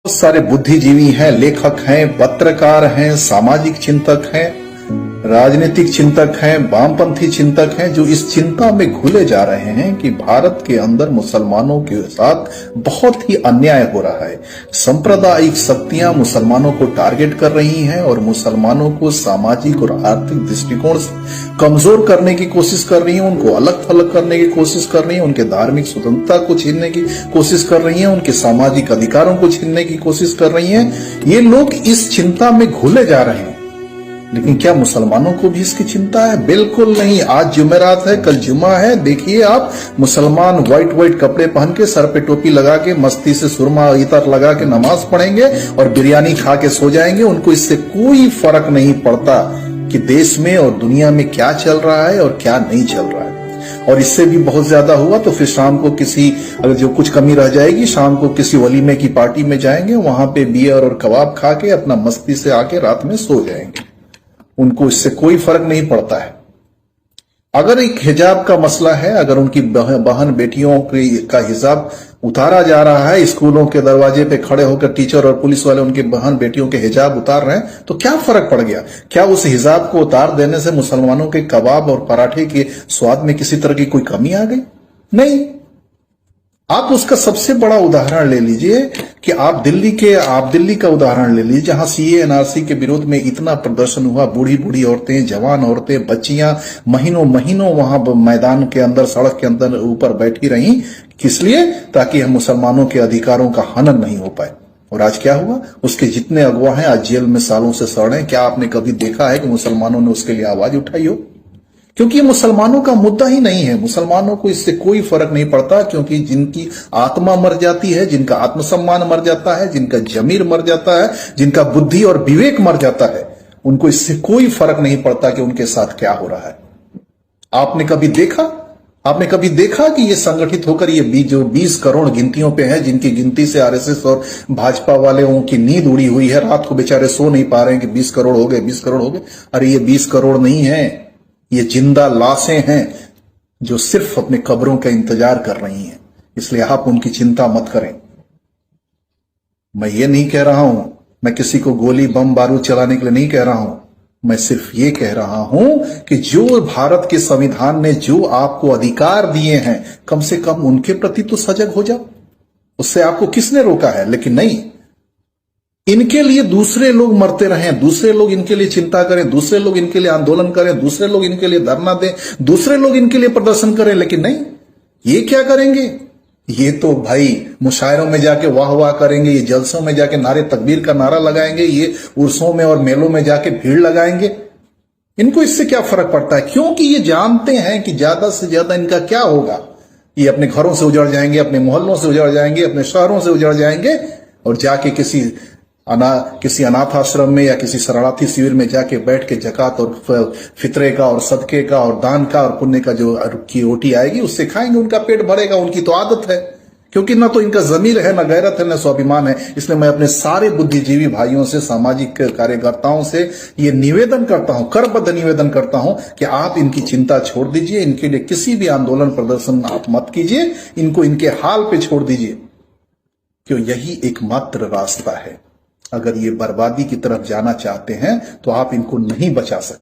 बहुत सारे बुद्धिजीवी हैं, लेखक हैं, पत्रकार हैं, सामाजिक चिंतक हैं, राजनीतिक चिंतक हैं, वामपंथी चिंतक हैं, जो इस चिंता में घुले जा रहे हैं कि भारत के अंदर मुसलमानों के साथ बहुत ही अन्याय हो रहा है। सांप्रदायिक शक्तियां मुसलमानों को टारगेट कर रही हैं और मुसलमानों को सामाजिक और आर्थिक दृष्टिकोण से कमजोर करने की कोशिश कर रही हैं, उनको अलग थलग करने की कोशिश कर रही हैं, उनके धार्मिक स्वतंत्रता को छीनने की कोशिश कर रही हैं, उनके सामाजिक अधिकारों को छीनने की कोशिश कर रही हैं। ये लोग इस चिंता में घुले जा रहे हैं। लेकिन क्या मुसलमानों को भी इसकी चिंता है? बिल्कुल नहीं। आज जुमेरात है, कल जुमा है। देखिए आप, मुसलमान व्हाइट कपड़े पहन के, सर पे टोपी लगा के, मस्ती से सुरमा इतर लगा के नमाज पढ़ेंगे और बिरयानी खा के सो जाएंगे। उनको इससे कोई फर्क नहीं पड़ता कि देश में और दुनिया में क्या चल रहा है और क्या नहीं चल रहा है। और इससे भी बहुत ज्यादा हुआ तो फिर शाम को किसी, अगर जो कुछ कमी रह जाएगी, शाम को किसी वलीमे की पार्टी में जाएंगे, वहां पे बियर और कबाब खा के अपना मस्ती से आके रात में सो जाएंगे। उनको इससे कोई फर्क नहीं पड़ता है। अगर एक हिजाब का मसला है, अगर उनकी बहन बेटियों का हिजाब उतारा जा रहा है, स्कूलों के दरवाजे पे खड़े होकर टीचर और पुलिस वाले उनके बहन बेटियों के हिजाब उतार रहे हैं, तो क्या फर्क पड़ गया? क्या उस हिजाब को उतार देने से मुसलमानों के कबाब और पराठे के स्वाद में किसी तरह की कोई कमी आ गई? नहीं। आप उसका सबसे बड़ा उदाहरण ले लीजिए कि आप दिल्ली का उदाहरण ले लीजिए, जहां सीए एनआरसी के विरोध में इतना प्रदर्शन हुआ। बूढ़ी बूढ़ी औरतें, जवान औरतें, बच्चियां महीनों वहां मैदान के अंदर, सड़क के अंदर ऊपर बैठी रहीं। किस लिए? ताकि हम मुसलमानों के अधिकारों का हनन नहीं हो पाए। और आज क्या हुआ? उसके जितने अगवा हैं आज जेल में सालों से सड़ रहे हैं। क्या आपने कभी देखा है कि मुसलमानों ने उसके लिए आवाज उठाई हो? क्योंकि ये मुसलमानों का मुद्दा ही नहीं है। मुसलमानों को इससे कोई फर्क नहीं पड़ता, क्योंकि जिनकी आत्मा मर जाती है, जिनका आत्मसम्मान मर जाता है, जिनका जमीर मर जाता है, जिनका बुद्धि और विवेक मर जाता है, उनको इससे कोई फर्क नहीं पड़ता कि उनके साथ क्या हो रहा है। आपने कभी देखा कि ये संगठित होकर ये जो 20 करोड़ गिनतियों पे है, जिनकी गिनती से आरएसएस और भाजपा वाले की नींद उड़ी हुई है, रात को बेचारे सो नहीं पा रहे हैं कि 20 करोड़ हो गए, 20 करोड़ हो गए। अरे ये 20 करोड़ नहीं है, ये जिंदा लाशें हैं जो सिर्फ अपने कब्रों का इंतजार कर रही हैं। इसलिए आप उनकी चिंता मत करें। मैं ये नहीं कह रहा हूं, मैं किसी को गोली बम बारूद चलाने के लिए नहीं कह रहा हूं। मैं सिर्फ ये कह रहा हूं कि जो भारत के संविधान ने जो आपको अधिकार दिए हैं, कम से कम उनके प्रति तो सजग हो जाओ। उससे आपको किसने रोका है? लेकिन नहीं, इनके लिए दूसरे लोग मरते रहें, दूसरे लोग इनके लिए चिंता करें, दूसरे लोग इनके लिए आंदोलन करें, दूसरे लोग इनके लिए धरना दें, दूसरे लोग इनके लिए प्रदर्शन करें। लेकिन नहीं, ये क्या करेंगे? ये तो भाई मुशायरों में जाके वाह वाह करेंगे, ये जलसों में जाके नारे तकबीर का नारा लगाएंगे, ये उर्सों में और मेलों में जाके भीड़ लगाएंगे। इनको इससे क्या फर्क पड़ता है? क्योंकि ये जानते हैं कि ज्यादा से ज्यादा इनका क्या होगा। ये अपने घरों से उजड़ जाएंगे, अपने मोहल्लों से उजड़ जाएंगे, अपने शहरों से उजड़ जाएंगे और जाके किसी अनाथ आश्रम में या किसी शरणार्थी शिविर में जाके बैठ के जकात और फितरे का और सदके का और दान का और पुण्य का जो की रोटी आएगी उससे खाएंगे, उनका पेट भरेगा। उनकी तो आदत है, क्योंकि ना तो इनका जमीर है, ना गैरत है, ना स्वाभिमान है। इसलिए मैं अपने सारे बुद्धिजीवी भाइयों से, सामाजिक कार्यकर्ताओं से ये निवेदन करता हूं, करबद्ध निवेदन करता हूं कि आप इनकी चिंता छोड़ दीजिए। इनके लिए किसी भी आंदोलन प्रदर्शन आप मत कीजिए, इनको इनके हाल पे छोड़ दीजिए, क्यों यही एकमात्र रास्ता है। अगर ये बर्बादी की तरफ जाना चाहते हैं तो आप इनको नहीं बचा सकते।